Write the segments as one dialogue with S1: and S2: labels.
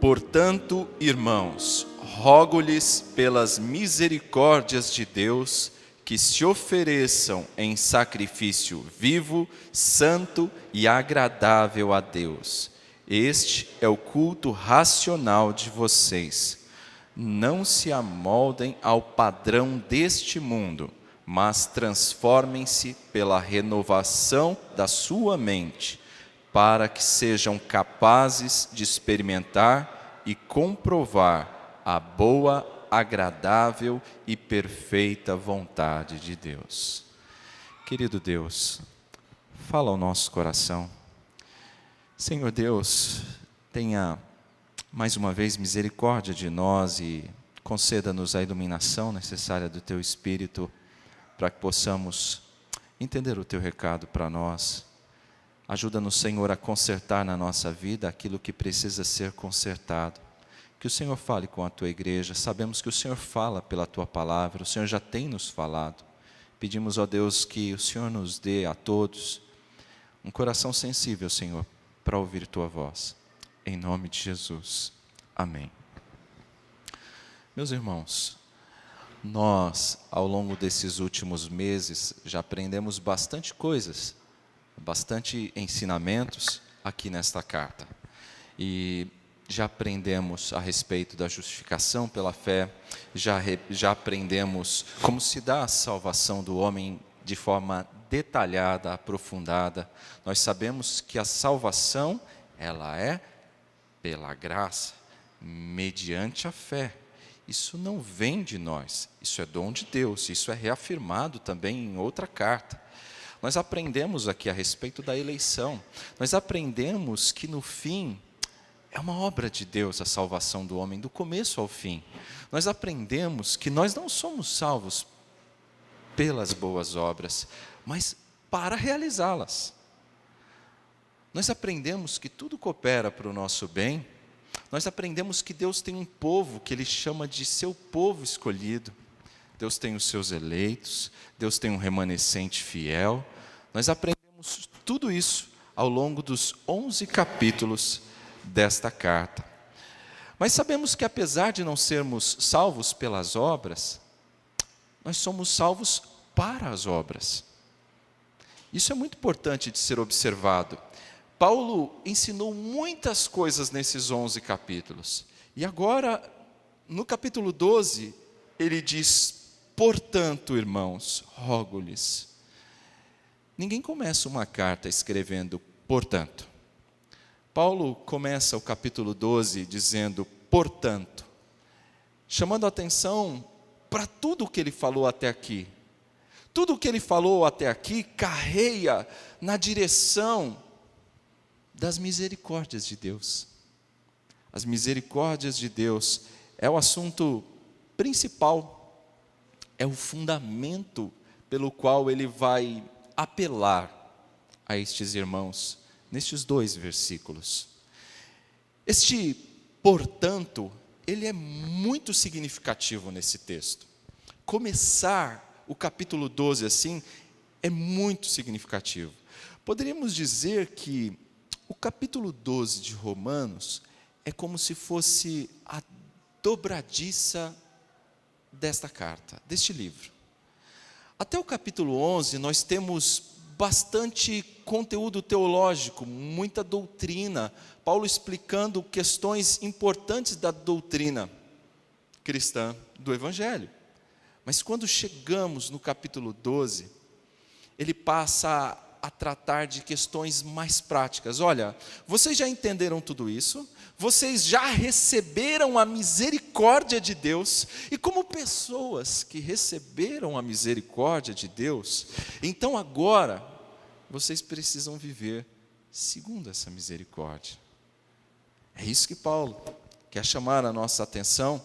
S1: Portanto, irmãos, rogo-lhes pelas misericórdias de Deus que se ofereçam em sacrifício vivo, santo e agradável a Deus. Este é o culto racional de vocês. Não se amoldem ao padrão deste mundo, mas transformem-se pela renovação da sua mente, para que sejam capazes de experimentar e comprovar a boa, agradável e perfeita vontade de Deus. Querido Deus, fala ao nosso coração. Senhor Deus, tenha mais uma vez misericórdia de nós e conceda-nos a iluminação necessária do Teu Espírito para que possamos entender o Teu recado para nós. Ajuda-nos, Senhor, a consertar na nossa vida aquilo que precisa ser consertado. Que o Senhor fale com a Tua igreja. Sabemos que o Senhor fala pela Tua palavra, o Senhor já tem nos falado. Pedimos, ó Deus, que o Senhor nos dê a todos um coração sensível, Senhor, para ouvir Tua voz. Em nome de Jesus. Amém. Meus irmãos, nós, ao longo desses últimos meses, já aprendemos bastante coisas, bastante ensinamentos aqui nesta carta. E já aprendemos a respeito da justificação pela fé, já aprendemos como se dá a salvação do homem de forma detalhada, aprofundada. Nós sabemos que a salvação, ela é pela graça, mediante a fé. Isso não vem de nós, isso é dom de Deus, isso é reafirmado também em outra carta. Nós aprendemos aqui a respeito da eleição, nós aprendemos que no fim é uma obra de Deus a salvação do homem, do começo ao fim. Nós aprendemos que nós não somos salvos pelas boas obras, mas para realizá-las. Nós aprendemos que tudo coopera para o nosso bem. Nós aprendemos que Deus tem um povo que Ele chama de seu povo escolhido. Deus tem os seus eleitos, Deus tem um remanescente fiel. Nós aprendemos tudo isso ao longo dos 11 capítulos desta carta. Mas sabemos que apesar de não sermos salvos pelas obras, nós somos salvos para as obras. Isso é muito importante de ser observado. Paulo ensinou muitas coisas nesses 11 capítulos. E agora, no capítulo 12, ele diz: portanto, irmãos, rogo-lhes. Ninguém começa uma carta escrevendo portanto. Paulo começa o capítulo 12 dizendo portanto, chamando a atenção para tudo o que ele falou até aqui. Tudo o que ele falou até aqui carreia na direção das misericórdias de Deus. As misericórdias de Deus é o assunto principal, é o fundamento pelo qual ele vai apelar a estes irmãos, nestes 2 versículos. Este, portanto, ele é muito significativo nesse texto. Começar o capítulo 12 assim é muito significativo. Poderíamos dizer que o capítulo 12 de Romanos é como se fosse a dobradiça desta carta, deste livro. Até o capítulo 11 nós temos bastante conteúdo teológico, muita doutrina, Paulo explicando questões importantes da doutrina cristã do Evangelho. Mas quando chegamos no capítulo 12, ele passa a tratar de questões mais práticas. Olha, vocês já entenderam tudo isso? Vocês já receberam a misericórdia de Deus? E como pessoas que receberam a misericórdia de Deus, então agora vocês precisam viver segundo essa misericórdia. É isso que Paulo quer chamar a nossa atenção,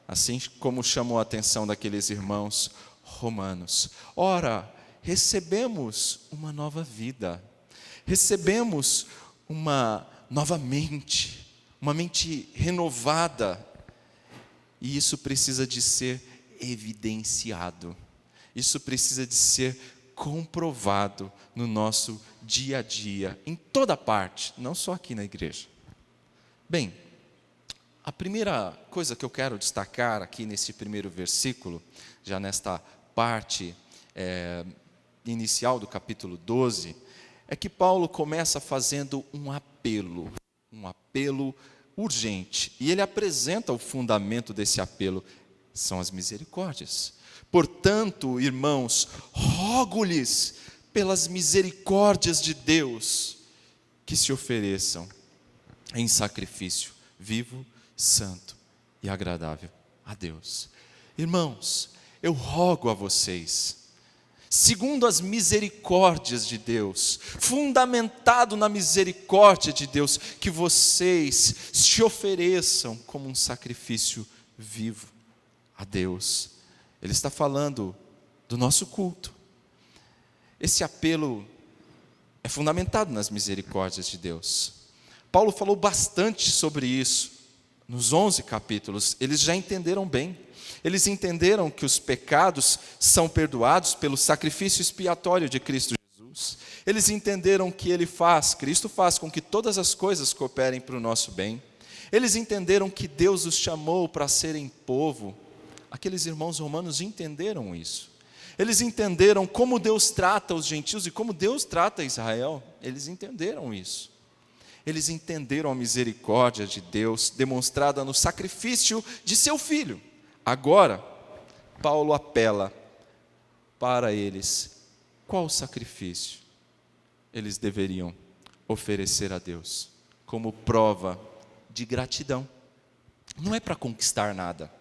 S1: assim como chamou a atenção daqueles irmãos romanos. Ora, recebemos uma nova vida, recebemos uma nova mente, uma mente renovada, e isso precisa de ser evidenciado, isso precisa de ser comprovado no nosso dia a dia, em toda parte, não só aqui na igreja. Bem, A primeira coisa que eu quero destacar aqui nesse primeiro versículo, já nesta parte inicial do capítulo 12, é que Paulo começa fazendo um apelo urgente. E ele apresenta o fundamento desse apelo, são as misericórdias. Portanto, irmãos, rogo-lhes pelas misericórdias de Deus, que se ofereçam em sacrifício vivo, santo e agradável a Deus. Irmãos, eu rogo a vocês, segundo as misericórdias de Deus, fundamentado na misericórdia de Deus, que vocês se ofereçam como um sacrifício vivo a Deus. Ele está falando do nosso culto. Esse apelo é fundamentado nas misericórdias de Deus. Paulo falou bastante sobre isso nos 11 capítulos. Eles já entenderam bem. Eles entenderam que os pecados são perdoados pelo sacrifício expiatório de Cristo Jesus. Eles entenderam que Cristo faz com que todas as coisas cooperem para o nosso bem. Eles entenderam que Deus os chamou para serem povo. Aqueles irmãos romanos entenderam isso. Eles entenderam como Deus trata os gentios e como Deus trata Israel. Eles entenderam isso. Eles entenderam a misericórdia de Deus demonstrada no sacrifício de seu Filho. Agora, Paulo apela para eles. Qual sacrifício eles deveriam oferecer a Deus como prova de gratidão? Não é para conquistar nada.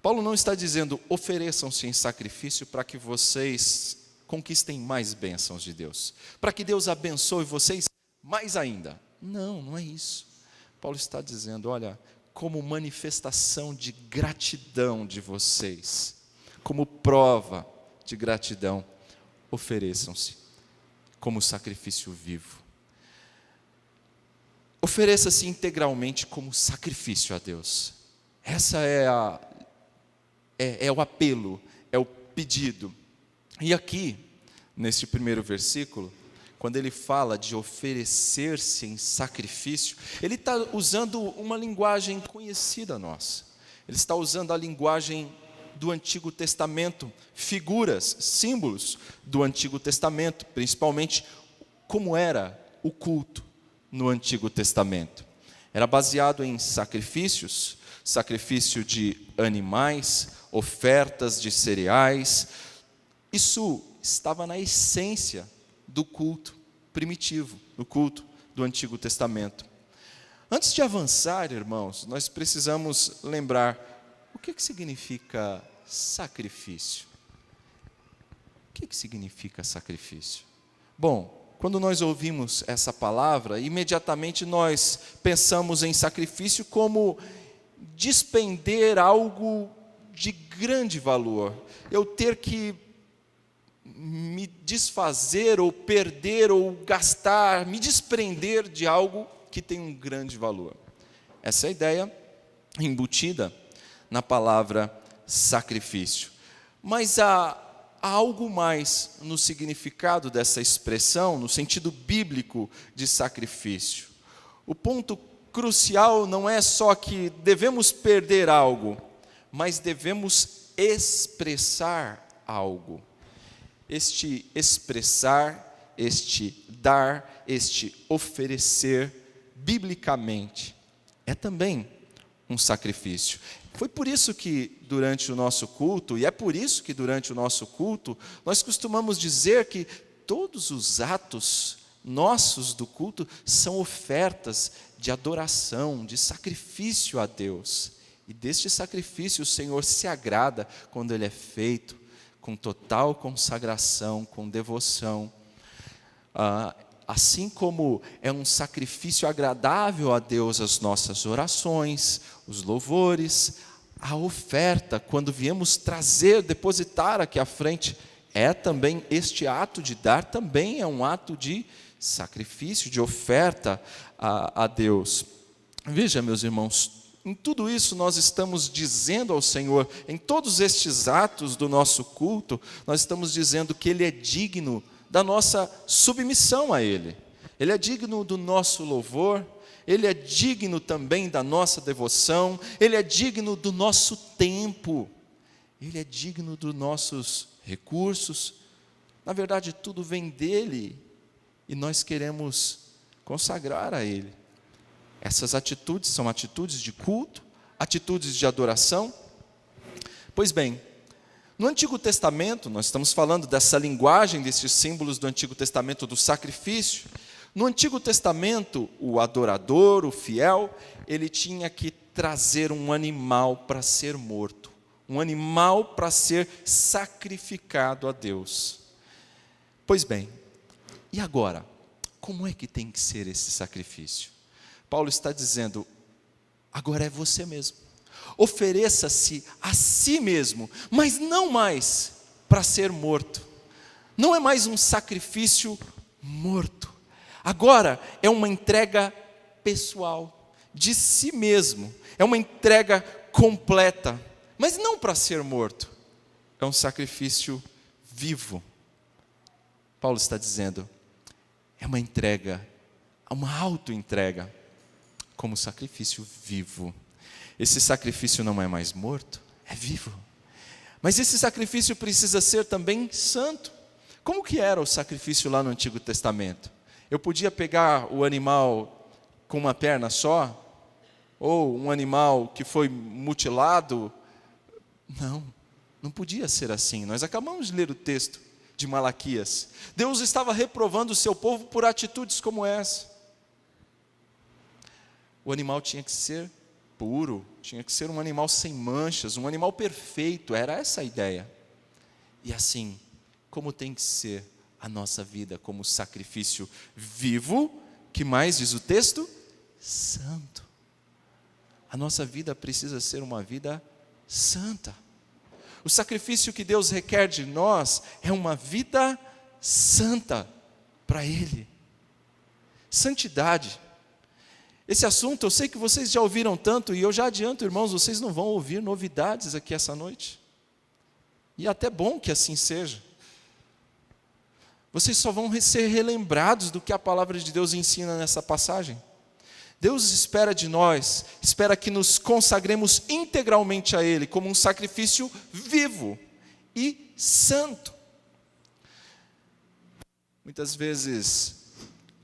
S1: Paulo não está dizendo, ofereçam-se em sacrifício para que vocês conquistem mais bênçãos de Deus, para que Deus abençoe vocês mais ainda. Não, não é isso. Paulo está dizendo, olha, como manifestação de gratidão de vocês, como prova de gratidão, ofereçam-se como sacrifício vivo. Ofereça-se integralmente como sacrifício a Deus. Essa é o apelo, é o pedido. E aqui, neste primeiro versículo, quando ele fala de oferecer-se em sacrifício, ele está usando uma linguagem conhecida nossa. Ele está usando a linguagem do Antigo Testamento, figuras, símbolos do Antigo Testamento, principalmente como era o culto no Antigo Testamento. Era baseado em sacrifícios, sacrifício de animais, ofertas de cereais. Isso estava na essência do culto primitivo, do culto do Antigo Testamento. Antes de avançar, irmãos, nós precisamos lembrar o que significa sacrifício. O que significa sacrifício? Bom, quando nós ouvimos essa palavra, imediatamente nós pensamos em sacrifício como despender algo de grande valor. Eu ter que me desfazer ou perder ou gastar, me desprender de algo que tem um grande valor. Essa é a ideia embutida na palavra sacrifício. Mas há algo mais no significado dessa expressão, no sentido bíblico de sacrifício. O ponto crucial não é só que devemos perder algo, mas devemos expressar algo. Este expressar, este dar, este oferecer, biblicamente, é também um sacrifício. Foi por isso que durante o nosso culto, e é por isso que durante o nosso culto, nós costumamos dizer que todos os atos nossos do culto são ofertas de adoração, de sacrifício a Deus. E deste sacrifício o Senhor se agrada quando ele é feito com total consagração, com devoção. Assim como é um sacrifício agradável a Deus as nossas orações, os louvores, a oferta, quando viemos trazer, depositar aqui à frente, é também este ato de dar, também é um ato de sacrifício, de oferta a Deus. Veja, meus irmãos, em tudo isso nós estamos dizendo ao Senhor, em todos estes atos do nosso culto, nós estamos dizendo que Ele é digno da nossa submissão a Ele. Ele é digno do nosso louvor, Ele é digno também da nossa devoção, Ele é digno do nosso tempo, Ele é digno dos nossos recursos. Na verdade, tudo vem dEle e nós queremos consagrar a Ele. Essas atitudes são atitudes de culto, atitudes de adoração. Pois bem, no Antigo Testamento, nós estamos falando dessa linguagem, desses símbolos do Antigo Testamento, do sacrifício. No Antigo Testamento, o adorador, o fiel, ele tinha que trazer um animal para ser morto, um animal para ser sacrificado a Deus. Pois bem, e agora? Como é que tem que ser esse sacrifício? Paulo está dizendo, agora é você mesmo. Ofereça-se a si mesmo, mas não mais para ser morto. Não é mais um sacrifício morto. Agora é uma entrega pessoal, de si mesmo. É uma entrega completa, mas não para ser morto. É um sacrifício vivo. Paulo está dizendo, é uma entrega, uma auto-entrega, como sacrifício vivo. Esse sacrifício não é mais morto, é vivo. Mas esse sacrifício precisa ser também santo. Como que era o sacrifício lá no Antigo Testamento? Eu podia pegar o animal com uma perna só? Ou um animal que foi mutilado? Não podia ser assim. Nós acabamos de ler o texto de Malaquias. Deus estava reprovando o seu povo por atitudes como essa. O animal tinha que ser puro, tinha que ser um animal sem manchas, um animal perfeito, era essa a ideia. E assim, como tem que ser a nossa vida como sacrifício vivo, que mais diz o texto? Santo. A nossa vida precisa ser uma vida santa. O sacrifício que Deus requer de nós é uma vida santa para Ele. Santidade. Esse assunto eu sei que vocês já ouviram tanto, e eu já adianto, irmãos, vocês não vão ouvir novidades aqui essa noite. E é até bom que assim seja. Vocês só vão ser relembrados do que a palavra de Deus ensina nessa passagem. Deus espera de nós, espera que nos consagremos integralmente a Ele, como um sacrifício vivo e santo. Muitas vezes,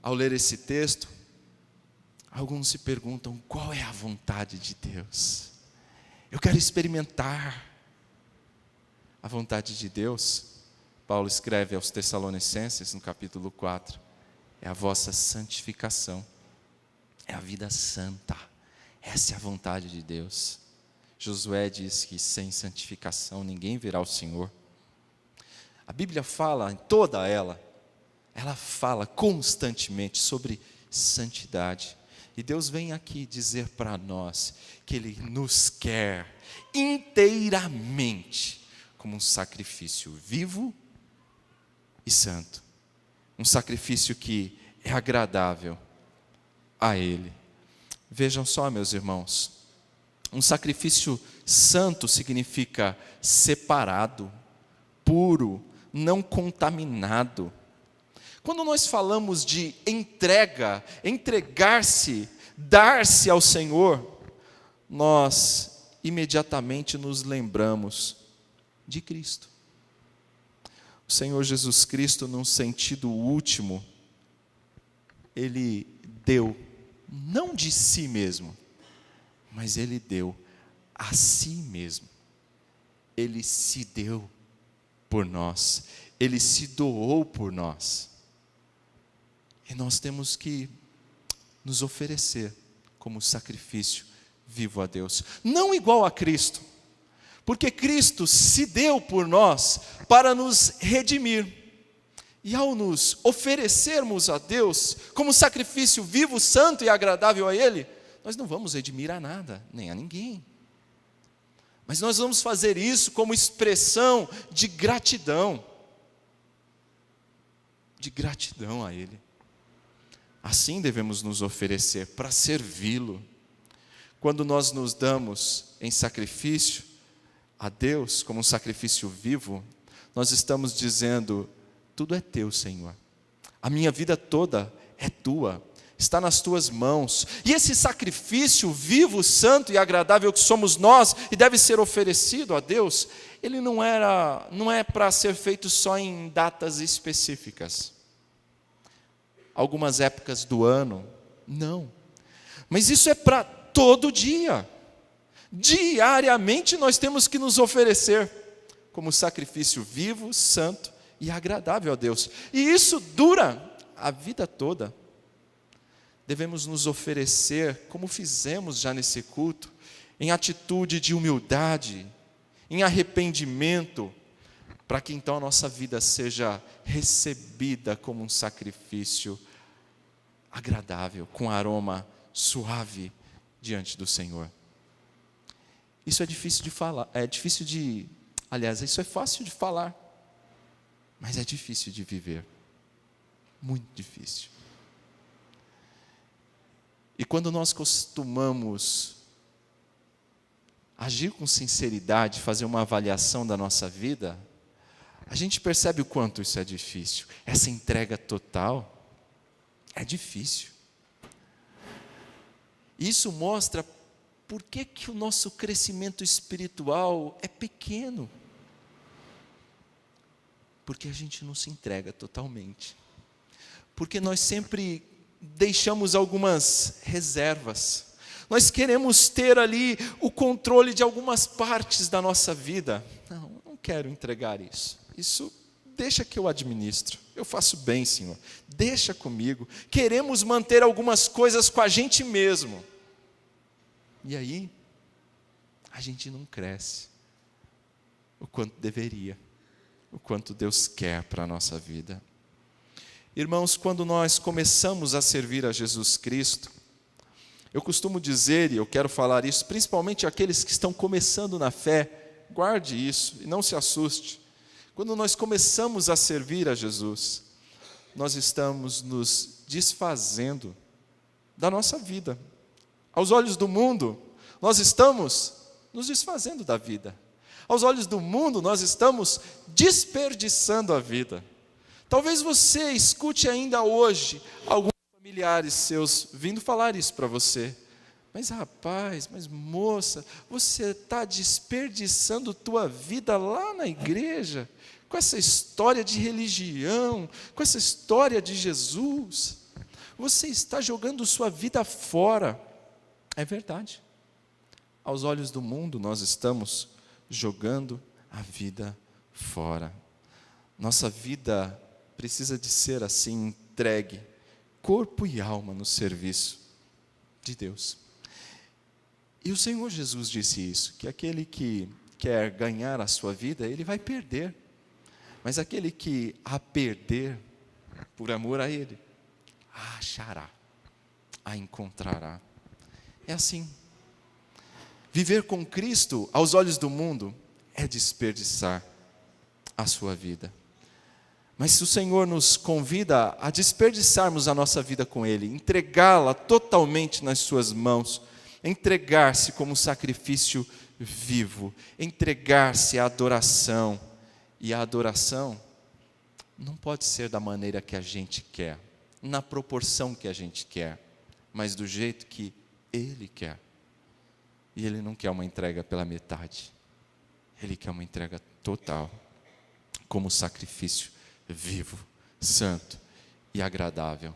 S1: ao ler esse texto, alguns se perguntam, qual é a vontade de Deus? Eu quero experimentar a vontade de Deus. Paulo escreve aos Tessalonicenses, no capítulo 4, é a vossa santificação, é a vida santa, essa é a vontade de Deus. Josué diz que sem santificação ninguém verá o Senhor. A Bíblia fala, em toda ela fala constantemente sobre santidade. E Deus vem aqui dizer para nós que Ele nos quer inteiramente como um sacrifício vivo e santo. Um sacrifício que é agradável a Ele. Vejam só, meus irmãos, um sacrifício santo significa separado, puro, não contaminado. Quando nós falamos de entrega, entregar-se, dar-se ao Senhor, nós imediatamente nos lembramos de Cristo. O Senhor Jesus Cristo, num sentido último, Ele deu, não de si mesmo, mas Ele deu a si mesmo. Ele se deu por nós, Ele se doou por nós. E nós temos que nos oferecer como sacrifício vivo a Deus. Não igual a Cristo, porque Cristo se deu por nós para nos redimir. E ao nos oferecermos a Deus como sacrifício vivo, santo e agradável a Ele, nós não vamos redimir a nada, nem a ninguém. Mas nós vamos fazer isso como expressão de gratidão a Ele. Assim devemos nos oferecer para servi-lo. Quando nós nos damos em sacrifício a Deus, como um sacrifício vivo, nós estamos dizendo, tudo é teu, Senhor. A minha vida toda é tua. está nas tuas mãos. E esse sacrifício vivo, santo e agradável que somos nós e deve ser oferecido a Deus, ele não é para ser feito só em datas específicas. Algumas épocas do ano, não. Mas isso é para todo dia. Diariamente nós temos que nos oferecer como sacrifício vivo, santo e agradável a Deus. E isso dura a vida toda. Devemos nos oferecer, como fizemos já nesse culto, em atitude de humildade, em arrependimento, para que então a nossa vida seja recebida como um sacrifício agradável, com aroma suave diante do Senhor. Isso é difícil de falar, isso é fácil de falar, mas é difícil de viver, muito difícil. E quando nós costumamos agir com sinceridade, fazer uma avaliação da nossa vida, a gente percebe o quanto isso é difícil. Essa entrega total é difícil. Isso mostra por que o nosso crescimento espiritual é pequeno. Porque a gente não se entrega totalmente. Porque nós sempre deixamos algumas reservas. Nós queremos ter ali o controle de algumas partes da nossa vida. Não quero entregar isso. Isso deixa que eu administro. Eu faço bem, Senhor. Deixa comigo. Queremos manter algumas coisas com a gente mesmo. E aí, a gente não cresce o quanto deveria, o quanto Deus quer para a nossa vida. Irmãos, quando nós começamos a servir a Jesus Cristo, eu costumo dizer, e eu quero falar isso, principalmente aqueles que estão começando na fé, guarde isso e não se assuste. Quando nós começamos a servir a Jesus, nós estamos nos desfazendo da nossa vida. Aos olhos do mundo, nós estamos nos desfazendo da vida. Aos olhos do mundo, nós estamos desperdiçando a vida. Talvez você escute ainda hoje alguns familiares seus vindo falar isso para você. Mas rapaz, mas moça, você está desperdiçando tua vida lá na igreja, com essa história de religião, com essa história de Jesus. Você está jogando sua vida fora. É verdade. Aos olhos do mundo, nós estamos jogando a vida fora. Nossa vida precisa de ser assim, entregue, corpo e alma no serviço de Deus. E o Senhor Jesus disse isso, que aquele que quer ganhar a sua vida, ele vai perder. Mas aquele que a perder, por amor a Ele, a achará, a encontrará. É assim. Viver com Cristo, aos olhos do mundo, é desperdiçar a sua vida. Mas se o Senhor nos convida a desperdiçarmos a nossa vida com Ele, entregá-la totalmente nas suas mãos, entregar-se como sacrifício vivo, entregar-se à adoração, e a adoração não pode ser da maneira que a gente quer, na proporção que a gente quer, mas do jeito que Ele quer. E Ele não quer uma entrega pela metade, Ele quer uma entrega total, como sacrifício vivo, santo e agradável.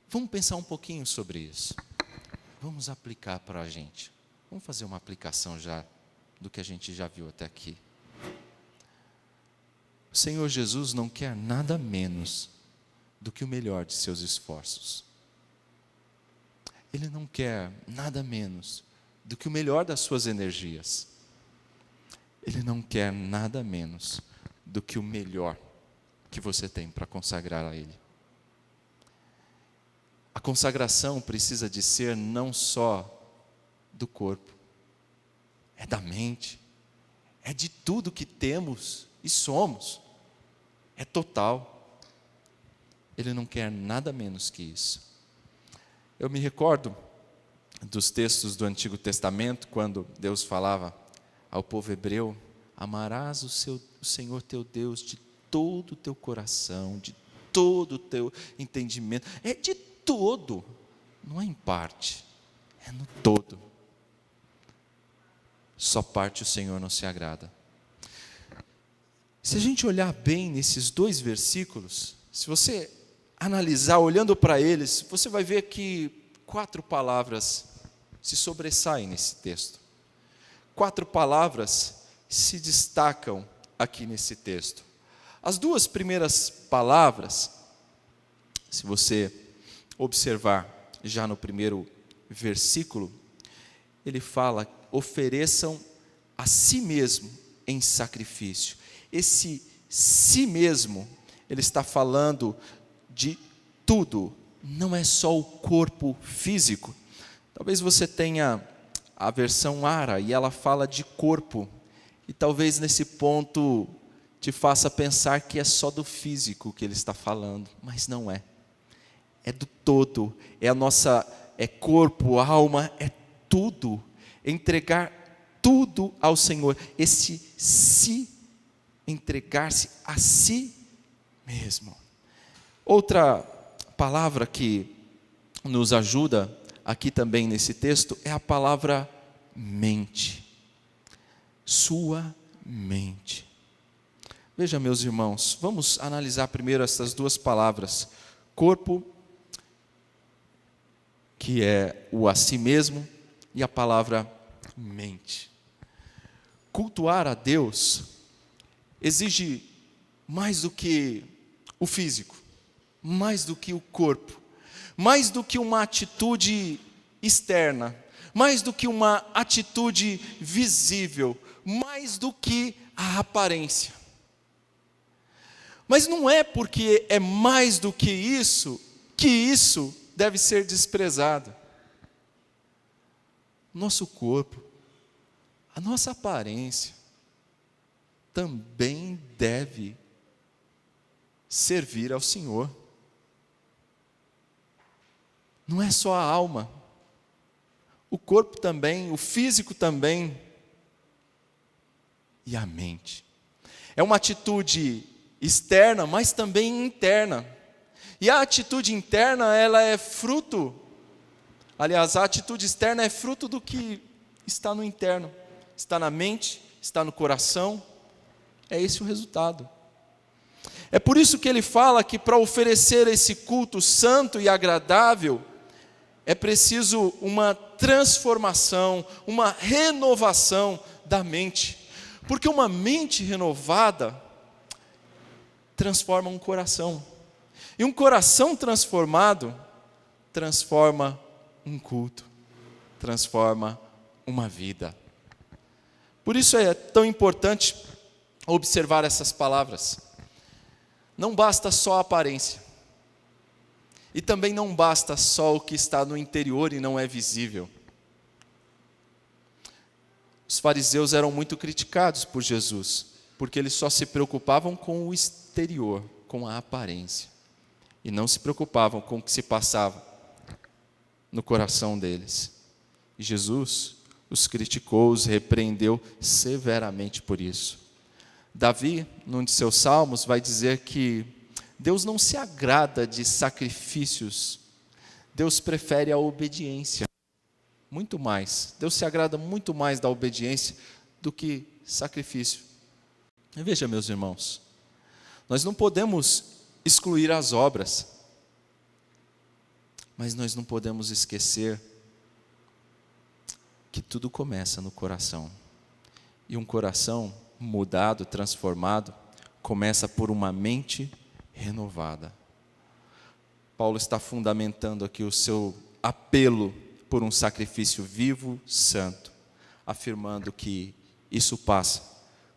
S1: Vamos pensar um pouquinho sobre isso. Vamos aplicar para a gente. Vamos fazer uma aplicação já do que a gente já viu até aqui. O Senhor Jesus não quer nada menos do que o melhor de seus esforços. Ele não quer nada menos do que o melhor das suas energias. Ele não quer nada menos do que o melhor que você tem para consagrar a Ele. A consagração precisa de ser não só do corpo, é da mente, é de tudo que temos e somos, é total. Ele não quer nada menos que isso. Eu me recordo dos textos do Antigo Testamento, quando Deus falava ao povo hebreu: amarás o Senhor teu Deus de todo o teu coração, de todo o teu entendimento, de todo, não é em parte, é no todo. Só parte o Senhor não se agrada. Se a gente olhar bem nesses 2 versículos, se você analisar olhando para eles, você vai ver que 4 palavras se sobressaem nesse texto. 4 palavras se destacam aqui nesse texto. As 2 primeiras palavras, se você observar já no primeiro versículo, ele fala: ofereçam a si mesmo em sacrifício. Esse si mesmo, ele está falando de tudo, não é só o corpo físico. Talvez você tenha a versão Ara e ela fala de corpo, e talvez nesse ponto te faça pensar que é só do físico que ele está falando, mas não é. É do todo, é corpo, alma, é tudo. Entregar tudo ao Senhor, esse se entregar-se a si mesmo. Outra palavra que nos ajuda aqui também nesse texto é a palavra mente. Sua mente. Veja, meus irmãos, vamos analisar primeiro essas 2 palavras. Corpo, que é o a si mesmo, e a palavra mente. Cultuar a Deus exige mais do que o físico, mais do que o corpo, mais do que uma atitude externa, mais do que uma atitude visível, mais do que a aparência. Mas não é porque é mais do que isso deve ser desprezado. Nosso corpo, a nossa aparência, também deve servir ao Senhor. Não é só a alma, o corpo também, o físico também, e a mente. É uma atitude externa, mas também interna. E a atitude interna, ela é fruto, aliás, a atitude externa é fruto do que está no interno, está na mente, está no coração, é esse o resultado. É por isso que ele fala que para oferecer esse culto santo e agradável, é preciso uma transformação, uma renovação da mente. Porque uma mente renovada transforma um coração. E um coração transformado transforma um culto, transforma uma vida. Por isso é tão importante observar essas palavras. Não basta só a aparência. E também não basta só o que está no interior e não é visível. Os fariseus eram muito criticados por Jesus, porque eles só se preocupavam com o exterior, com a aparência, e não se preocupavam com o que se passava no coração deles. E Jesus os criticou, os repreendeu severamente por isso. Davi, num de seus salmos, vai dizer que Deus não se agrada de sacrifícios, Deus prefere a obediência, muito mais. Deus se agrada muito mais da obediência do que sacrifício. E veja, meus irmãos, nós não podemos excluir as obras, mas nós não podemos esquecer que tudo começa no coração. E um coração mudado, transformado, começa por uma mente renovada. Paulo está fundamentando aqui o seu apelo por um sacrifício vivo, santo, afirmando que isso passa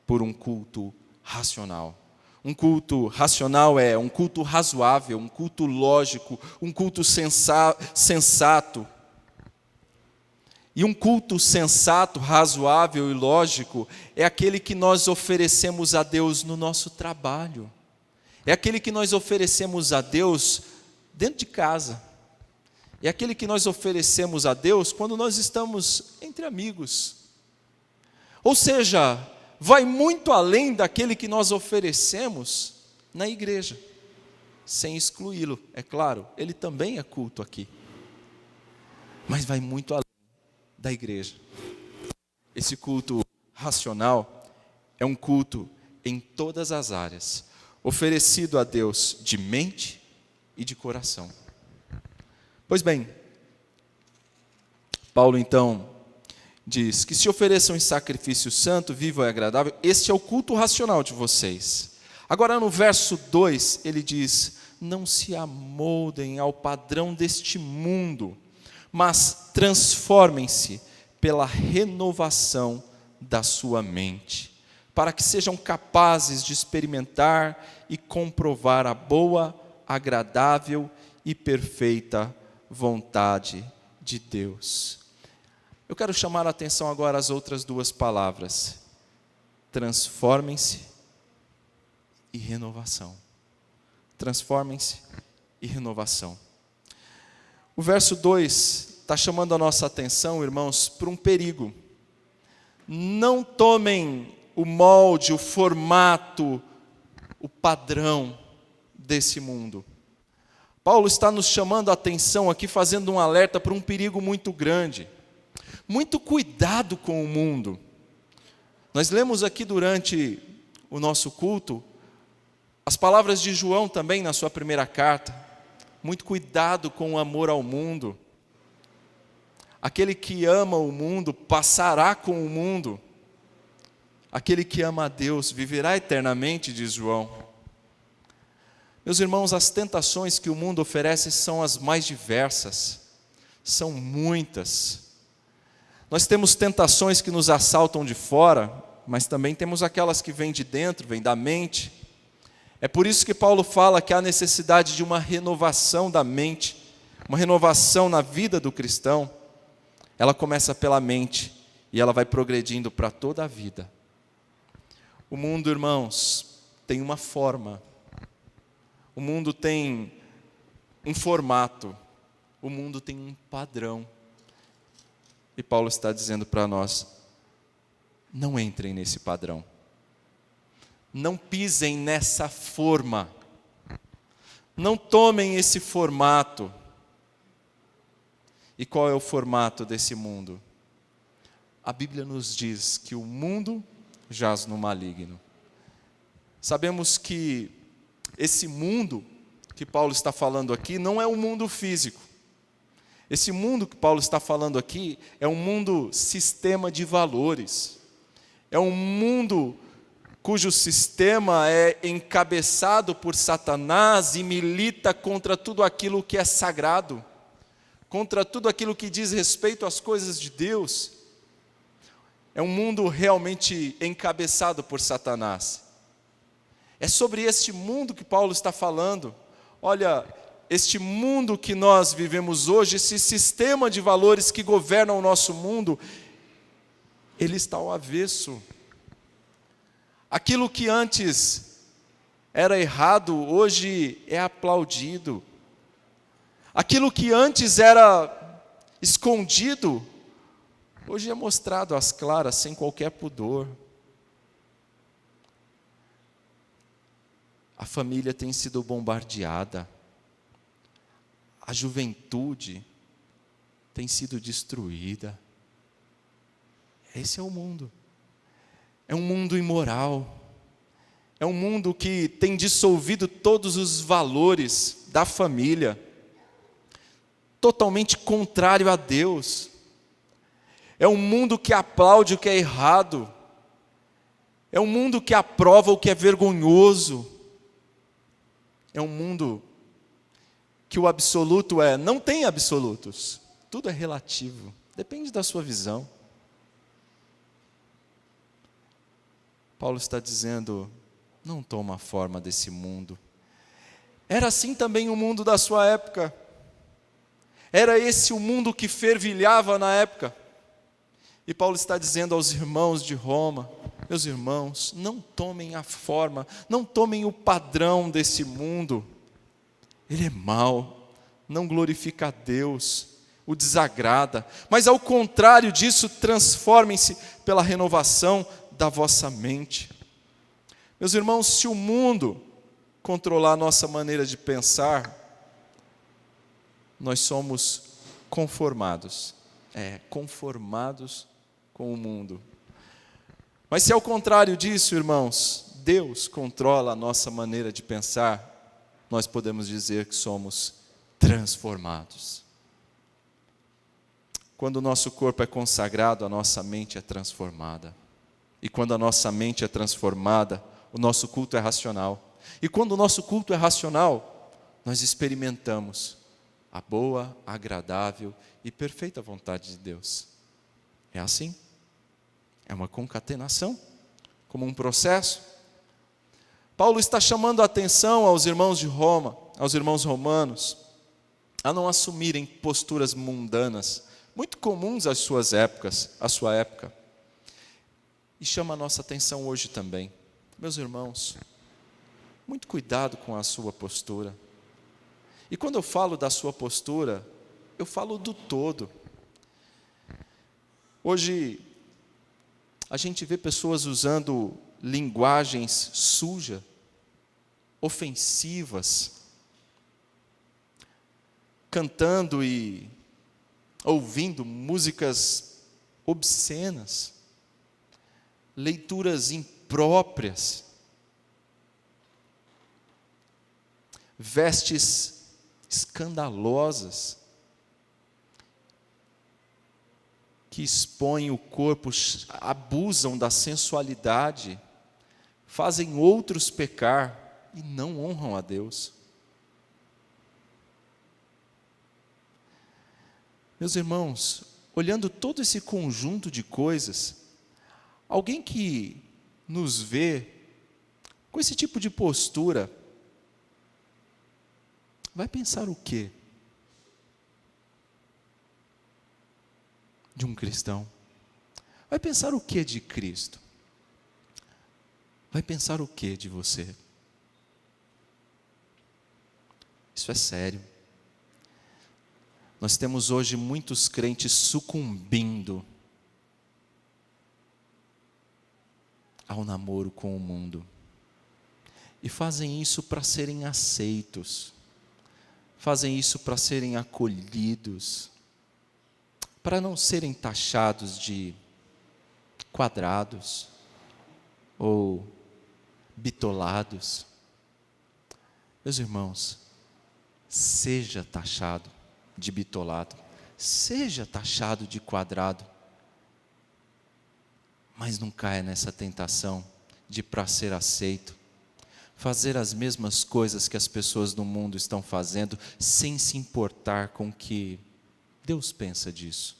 S1: por um culto racional. Um culto racional é um culto razoável, um culto lógico, um culto sensato. E um culto sensato, razoável e lógico é aquele que nós oferecemos a Deus no nosso trabalho. É aquele que nós oferecemos a Deus dentro de casa. É aquele que nós oferecemos a Deus quando nós estamos entre amigos. Ou seja, vai muito além daquele que nós oferecemos na igreja. sem excluí-lo, é claro, ele também é culto aqui. Mas vai muito além da igreja. Esse culto racional é um culto em todas as áreas, oferecido a Deus de mente e de coração. Pois bem, Paulo então diz que se ofereçam em sacrifício santo, vivo e agradável, este é o culto racional de vocês. Agora no verso 2 ele diz: não se amoldem ao padrão deste mundo, mas transformem-se pela renovação da sua mente, para que sejam capazes de experimentar e comprovar a boa, agradável e perfeita vontade de Deus. Eu quero chamar a atenção agora às outras duas palavras: transformem-se e renovação. Transformem-se e renovação. O verso 2 está chamando a nossa atenção, irmãos, para um perigo. Não tomem o molde, o formato, o padrão desse mundo. Paulo está nos chamando a atenção aqui, fazendo um alerta para um perigo muito grande. Muito cuidado com o mundo. Nós lemos aqui durante o nosso culto as palavras de João também na sua primeira carta. Muito cuidado com o amor ao mundo. Aquele que ama o mundo passará com o mundo. Aquele que ama a Deus viverá eternamente, diz João. Meus irmãos, as tentações que o mundo oferece são as mais diversas. São muitas. Nós temos tentações que nos assaltam de fora, mas também temos aquelas que vêm de dentro, vêm da mente. É por isso que Paulo fala que há necessidade de uma renovação da mente, uma renovação na vida do cristão. Ela começa pela mente e ela vai progredindo para toda a vida. O mundo, irmãos, tem uma forma. O mundo tem um formato. O mundo tem um padrão. E Paulo está dizendo para nós: não entrem nesse padrão. Não pisem nessa forma. Não tomem esse formato. E qual é o formato desse mundo? A Bíblia nos diz que o mundo jaz no maligno. Sabemos que esse mundo que Paulo está falando aqui não é um mundo físico. Esse mundo que Paulo está falando aqui é um mundo sistema de valores. É um mundo cujo sistema é encabeçado por Satanás e milita contra tudo aquilo que é sagrado, contra tudo aquilo que diz respeito às coisas de Deus. É um mundo realmente encabeçado por Satanás. É sobre este mundo que Paulo está falando. Olha, este mundo que nós vivemos hoje, esse sistema de valores que governa o nosso mundo, ele está ao avesso. Aquilo que antes era errado, hoje é aplaudido. Aquilo que antes era escondido, hoje é mostrado às claras, sem qualquer pudor. A família tem sido bombardeada. A juventude tem sido destruída. Esse é o mundo. É um mundo imoral. É um mundo que tem dissolvido todos os valores da família. Totalmente contrário a Deus. É um mundo que aplaude o que é errado. É um mundo que aprova o que é vergonhoso. É um mundo que o absoluto não tem absolutos. Tudo é relativo. Depende da sua visão. Paulo está dizendo: não toma a forma desse mundo. Era assim também o mundo da sua época. Era esse o mundo que fervilhava na época. E Paulo está dizendo aos irmãos de Roma: meus irmãos, não tomem a forma, não tomem o padrão desse mundo. Ele é mau, não glorifica a Deus, o desagrada. Mas ao contrário disso, transformem-se pela renovação da vossa mente. Meus irmãos, se o mundo controlar a nossa maneira de pensar, nós somos conformados. Conformados com o mundo. Mas se ao contrário disso, irmãos, Deus controla a nossa maneira de pensar, nós podemos dizer que somos transformados. Quando o nosso corpo é consagrado, a nossa mente é transformada. E quando a nossa mente é transformada, o nosso culto é racional. E quando o nosso culto é racional, nós experimentamos a boa, agradável e perfeita vontade de Deus. É assim. É uma concatenação, como um processo. Paulo está chamando a atenção aos irmãos de Roma, aos irmãos romanos, a não assumirem posturas mundanas, muito comuns às suas épocas, à sua época. E chama a nossa atenção hoje também. Meus irmãos, muito cuidado com a sua postura. E quando eu falo da sua postura, eu falo do todo. Hoje, a gente vê pessoas usando linguagens sujas, ofensivas, cantando e ouvindo músicas obscenas, leituras impróprias, vestes escandalosas, que expõem o corpo, abusam da sensualidade, fazem outros pecar e não honram a Deus. Meus irmãos, olhando todo esse conjunto de coisas, alguém que nos vê com esse tipo de postura, vai pensar o quê? De um cristão? Vai pensar o quê de Cristo? Vai pensar o quê de você? Isso é sério. Nós temos hoje muitos crentes sucumbindo ao namoro com o mundo. E fazem isso para serem aceitos. Fazem isso para serem acolhidos. Para não serem taxados de quadrados ou bitolados. Meus irmãos, seja taxado de bitolado, seja taxado de quadrado, mas não caia nessa tentação de, para ser aceito, fazer as mesmas coisas que as pessoas do mundo estão fazendo, sem se importar com o que Deus pensa disso.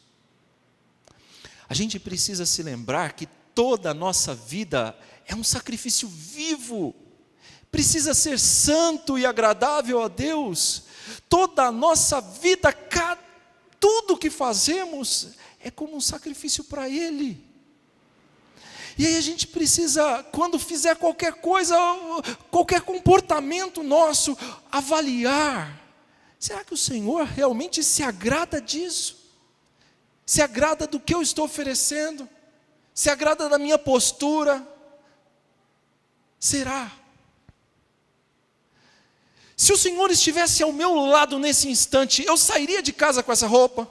S1: A gente precisa se lembrar que toda a nossa vida é um sacrifício vivo, precisa ser santo e agradável a Deus. Toda a nossa vida, tudo que fazemos é como um sacrifício para Ele. E aí a gente precisa, quando fizer qualquer coisa, qualquer comportamento nosso, avaliar. Será que o Senhor realmente se agrada disso? Se agrada do que eu estou oferecendo? Se agrada da minha postura? Será? Se o Senhor estivesse ao meu lado nesse instante, eu sairia de casa com essa roupa?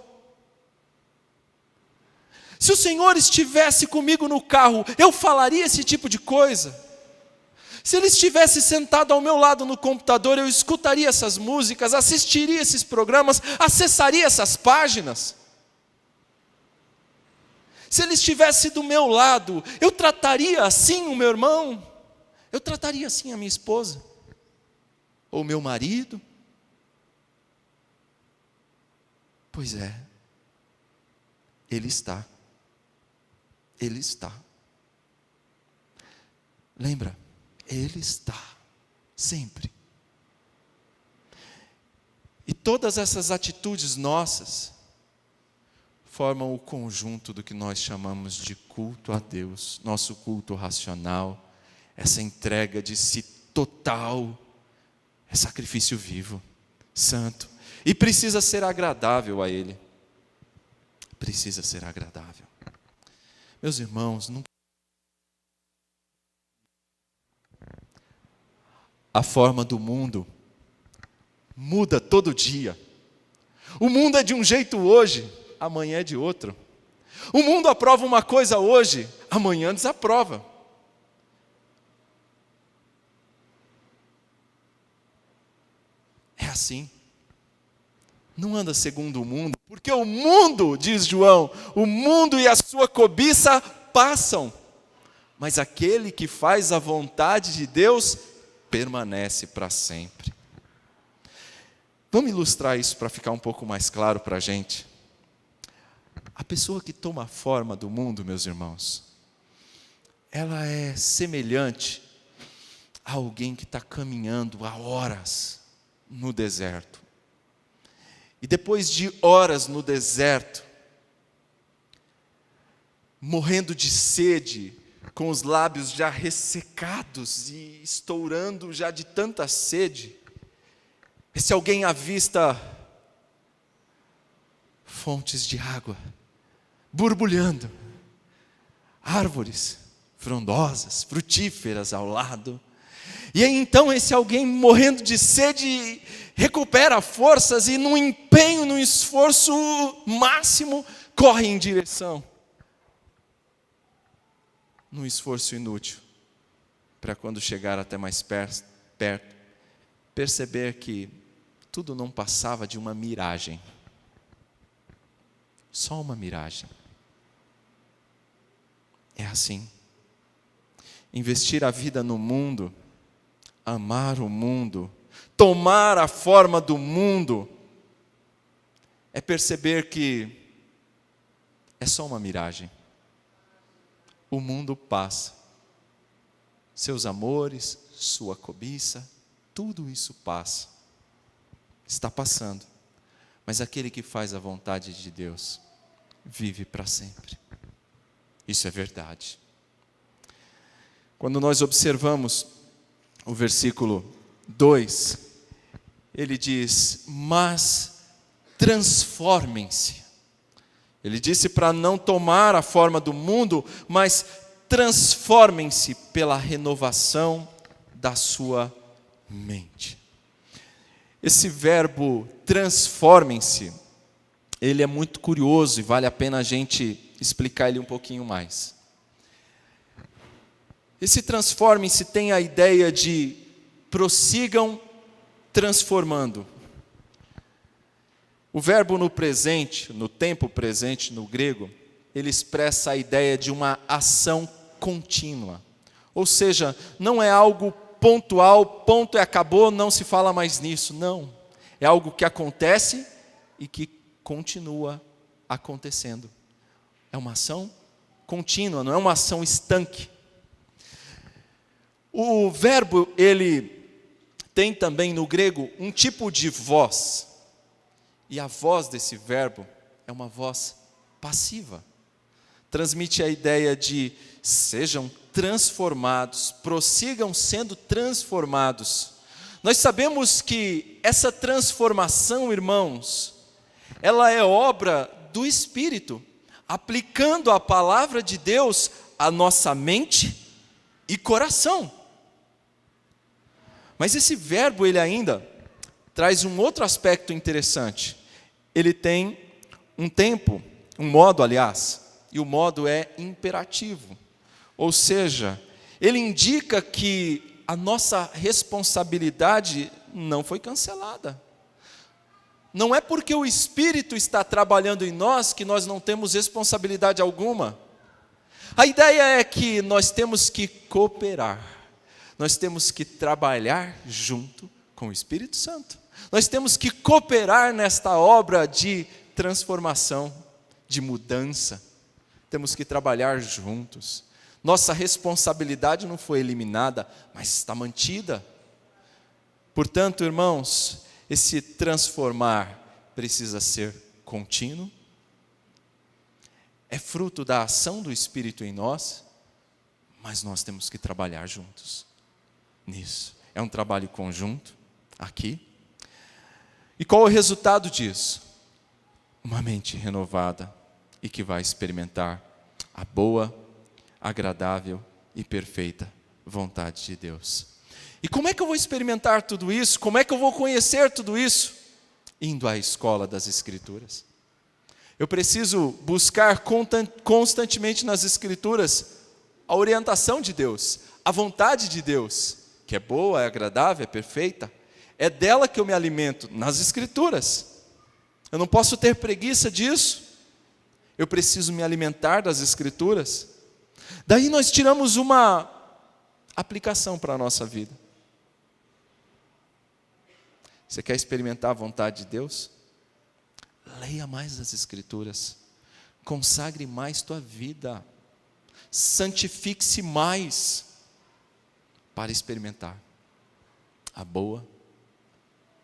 S1: Se o Senhor estivesse comigo no carro, eu falaria esse tipo de coisa? Se Ele estivesse sentado ao meu lado no computador, eu escutaria essas músicas, assistiria esses programas, acessaria essas páginas? Se Ele estivesse do meu lado, eu trataria assim o meu irmão? Eu trataria assim a minha esposa? Ou o meu marido? Pois é, Ele está. Ele está. Lembra? Ele está. Sempre. E todas essas atitudes nossas formam o conjunto do que nós chamamos de culto a Deus. Nosso culto racional. Essa entrega de si total. É sacrifício vivo. Santo. E precisa ser agradável a Ele. Precisa ser agradável. Meus irmãos, A forma do mundo muda todo dia. O mundo é de um jeito hoje, amanhã é de outro. O mundo aprova uma coisa hoje, amanhã desaprova. É assim. Não anda segundo o mundo, porque o mundo, diz João, o mundo e a sua cobiça passam. Mas aquele que faz a vontade de Deus permanece para sempre. Vamos ilustrar isso para ficar um pouco mais claro para a gente. A pessoa que toma a forma do mundo, meus irmãos, ela é semelhante a alguém que está caminhando há horas no deserto. E depois de horas no deserto, morrendo de sede, com os lábios já ressecados e estourando já de tanta sede, esse alguém avista fontes de água, borbulhando, árvores frondosas, frutíferas ao lado. E aí então esse alguém morrendo de sede recupera forças e num empenho, num esforço máximo, corre em direção. Num esforço inútil, para quando chegar até mais perto, perceber que tudo não passava de uma miragem. Só uma miragem. É assim. Investir a vida no mundo, amar o mundo, tomar a forma do mundo, é perceber que é só uma miragem. O mundo passa. Seus amores, sua cobiça, tudo isso passa. Está passando. Mas aquele que faz a vontade de Deus vive para sempre. Isso é verdade. Quando nós observamos o versículo 2, ele diz: mas transformem-se. Ele disse para não tomar a forma do mundo, mas transformem-se pela renovação da sua mente. Esse verbo transformem-se, ele é muito curioso e vale a pena a gente explicar ele um pouquinho mais. Esse transformem-se tem a ideia de prossigam transformando. O verbo no presente, no tempo presente, no grego, ele expressa a ideia de uma ação contínua. Ou seja, não é algo pontual, ponto e acabou, não se fala mais nisso. Não. É algo que acontece e que continua acontecendo. É uma ação contínua, não é uma ação estanque. O verbo, ele tem também no grego um tipo de voz. E a voz desse verbo é uma voz passiva. Transmite a ideia de sejam transformados, prossigam sendo transformados. Nós sabemos que essa transformação, irmãos, ela é obra do Espírito, aplicando a palavra de Deus à nossa mente e coração. Mas esse verbo, ele ainda traz um outro aspecto interessante. Ele tem um tempo, um modo, aliás, e o modo é imperativo. Ou seja, ele indica que a nossa responsabilidade não foi cancelada. Não é porque o Espírito está trabalhando em nós que nós não temos responsabilidade alguma. A ideia é que nós temos que cooperar. Nós temos que trabalhar junto com o Espírito Santo. Nós temos que cooperar nesta obra de transformação, de mudança. Temos que trabalhar juntos. Nossa responsabilidade não foi eliminada, mas está mantida. Portanto, irmãos, esse transformar precisa ser contínuo. É fruto da ação do Espírito em nós, mas nós temos que trabalhar juntos nisso. É um trabalho conjunto aqui. E qual é o resultado disso? Uma mente renovada e que vai experimentar a boa, agradável e perfeita vontade de Deus. E como é que eu vou experimentar tudo isso? Como é que eu vou conhecer tudo isso? Indo à escola das Escrituras. Eu preciso buscar constantemente nas Escrituras a orientação de Deus, a vontade de Deus, que é boa, é agradável, é perfeita. É dela que eu me alimento, nas Escrituras. Eu não posso ter preguiça disso. Eu preciso me alimentar das Escrituras. Daí nós tiramos uma aplicação para a nossa vida. Você quer experimentar a vontade de Deus? Leia mais as Escrituras. Consagre mais tua vida. Santifique-se mais para experimentar a boa,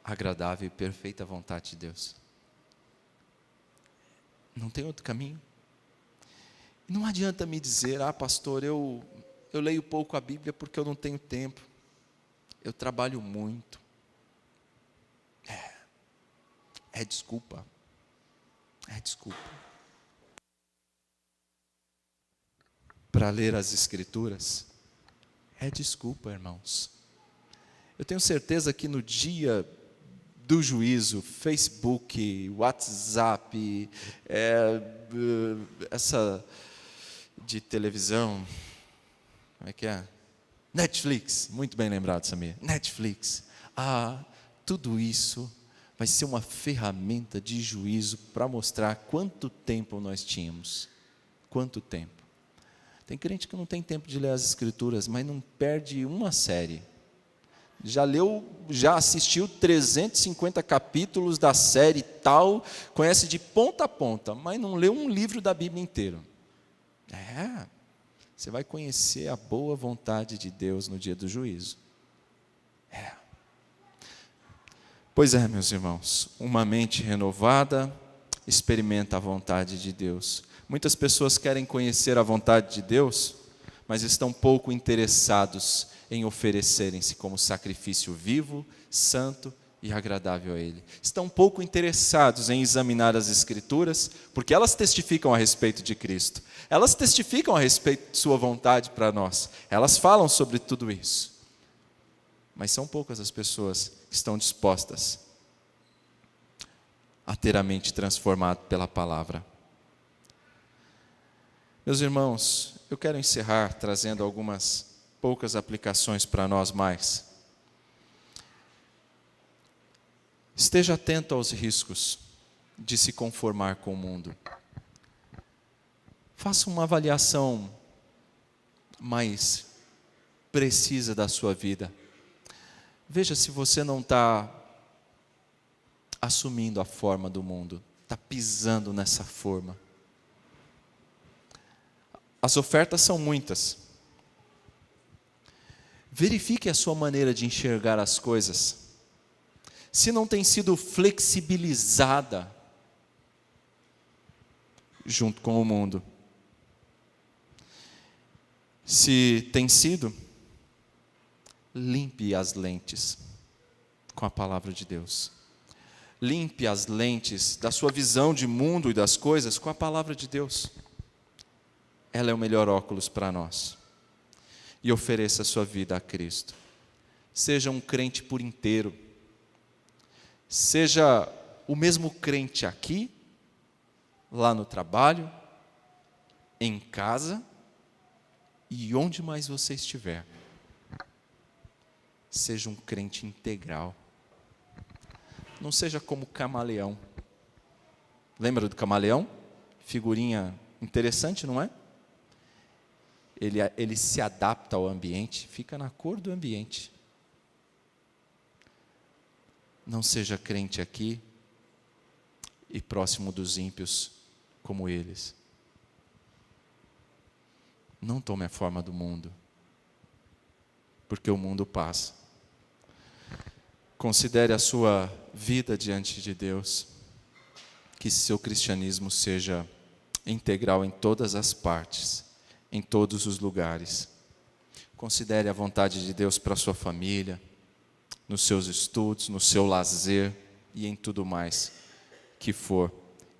S1: agradável e perfeita vontade de Deus. Não tem outro caminho. Não adianta me dizer, pastor, eu leio pouco a Bíblia porque eu não tenho tempo. Eu trabalho muito. É desculpa. É desculpa. Para ler as Escrituras, é desculpa, irmãos. Eu tenho certeza que no dia do juízo, Facebook, WhatsApp, essa de televisão, como é que é? Netflix, muito bem lembrado, Samir. Netflix. Tudo isso vai ser uma ferramenta de juízo para mostrar quanto tempo nós tínhamos. Quanto tempo. Tem crente que não tem tempo de ler as Escrituras, mas não perde uma série. Já assistiu 350 capítulos da série tal, conhece de ponta a ponta, mas não leu um livro da Bíblia inteiro. Você vai conhecer a boa vontade de Deus no dia do juízo. Pois é, meus irmãos, uma mente renovada experimenta a vontade de Deus. Muitas pessoas querem conhecer a vontade de Deus, mas estão pouco interessados em oferecerem-se como sacrifício vivo, santo e agradável a Ele. Estão pouco interessados em examinar as Escrituras, porque elas testificam a respeito de Cristo. Elas testificam a respeito de sua vontade para nós. Elas falam sobre tudo isso. Mas são poucas as pessoas que estão dispostas a ter a mente transformada pela palavra. Meus irmãos, eu quero encerrar trazendo algumas poucas aplicações para nós mais. Esteja atento aos riscos de se conformar com o mundo. Faça uma avaliação mais precisa da sua vida. Veja se você não está assumindo a forma do mundo, está pisando nessa forma. As ofertas são muitas. Verifique a sua maneira de enxergar as coisas. Se não tem sido flexibilizada junto com o mundo. Se tem sido, limpe as lentes com a palavra de Deus. Limpe as lentes da sua visão de mundo e das coisas com a palavra de Deus. Ela é o melhor óculos para nós. E ofereça a sua vida a Cristo. Seja um crente por inteiro. Seja o mesmo crente aqui, lá no trabalho, em casa e onde mais você estiver. Seja um crente integral. Não seja como camaleão. Lembra do camaleão? Figurinha interessante, não é? Ele se adapta ao ambiente, fica na cor do ambiente. Não seja crente aqui e próximo dos ímpios como eles. Não tome a forma do mundo, porque o mundo passa. Considere a sua vida diante de Deus, que seu cristianismo seja integral em todas as partes, em todos os lugares. Considere a vontade de Deus para a sua família, nos seus estudos, no seu lazer e em tudo mais que for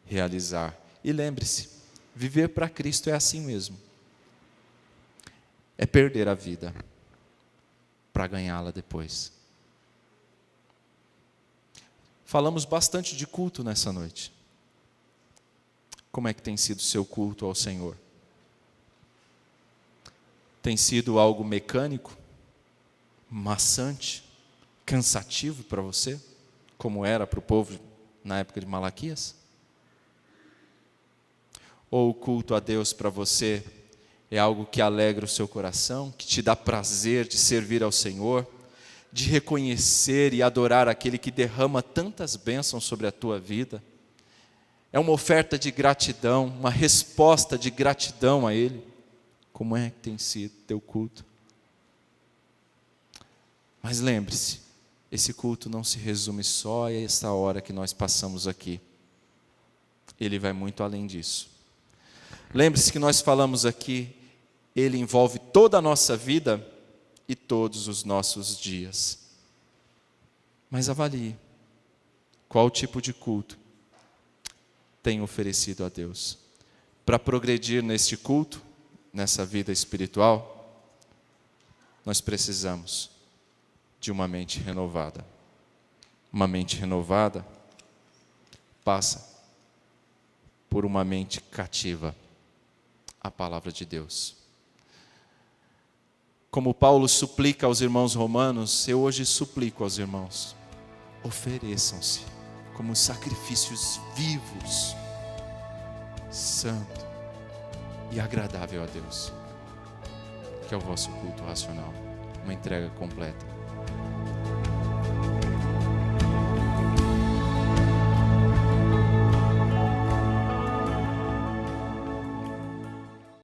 S1: realizar. E lembre-se, viver para Cristo é assim mesmo. É perder a vida para ganhá-la depois. Falamos bastante de culto nessa noite. Como é que tem sido o seu culto ao Senhor? Tem sido algo mecânico, maçante, cansativo para você, como era para o povo na época de Malaquias? Ou o culto a Deus para você é algo que alegra o seu coração, que te dá prazer de servir ao Senhor, de reconhecer e adorar aquele que derrama tantas bênçãos sobre a tua vida? É uma oferta de gratidão, uma resposta de gratidão a Ele. Como é que tem sido teu culto? Mas lembre-se, esse culto não se resume só a essa hora que nós passamos aqui. Ele vai muito além disso. Lembre-se que nós falamos aqui, ele envolve toda a nossa vida e todos os nossos dias. Mas avalie, qual tipo de culto tem oferecido a Deus? Para progredir neste culto, nessa vida espiritual, nós precisamos de uma mente renovada. Uma mente renovada passa por uma mente cativa à palavra de Deus. Como Paulo suplica aos irmãos romanos, eu hoje suplico aos irmãos: ofereçam-se como sacrifícios vivos, santo e agradável a Deus, que é o vosso culto racional, uma entrega completa.